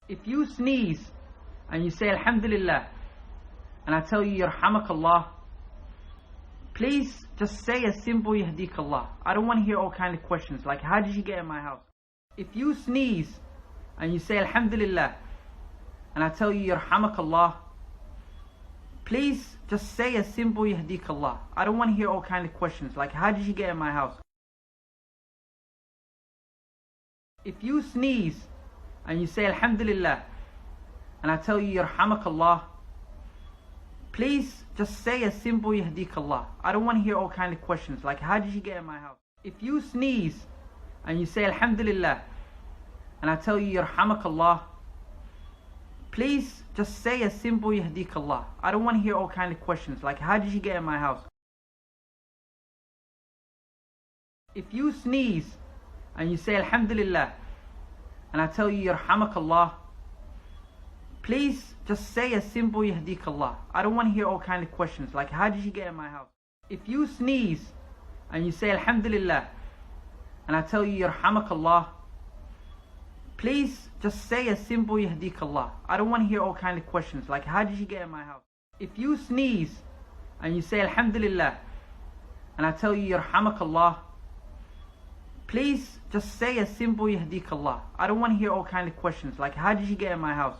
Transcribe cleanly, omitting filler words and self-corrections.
If you sneeze and you say Alhamdulillah and I tell you Yarhamakallah, please just say a simple Yahdikallah. I don't want to hear all kind of questions like how did you get in my house? If you sneeze and you say Alhamdulillah and I tell you Yarhamakallah, please just say a simple Yahdikallah. I don't want to hear all kind of questions like how did you get in my house? If you sneeze and you say Alhamdulillah and I tell you Yarhamakallah, please just say a simple Yahdikallah. I don't want to hear all kind of questions like how did you get in my house? If you sneeze and you say Alhamdulillah and I tell you Yarhamakallah, please just say a simple Yahdikallah. I don't want to hear all kind of questions like how did you get in my house? If you sneeze and you say Alhamdulillah and I tell you Yarhamakallah, please just say a simple Yahdikallah. I don't want to hear all kind of questions like how did you get in my house? If you sneeze and you say Alhamdulillah and I tell you Yarhamakallah, please just say a simple Yahdikallah. I don't want to hear all kind of questions like how did you get in my house? If you sneeze and you say Alhamdulillah and I tell you Yarhamakallah, please just say a simple Yahdikallah. I don't want to hear all kind of questions like how did you get in my house?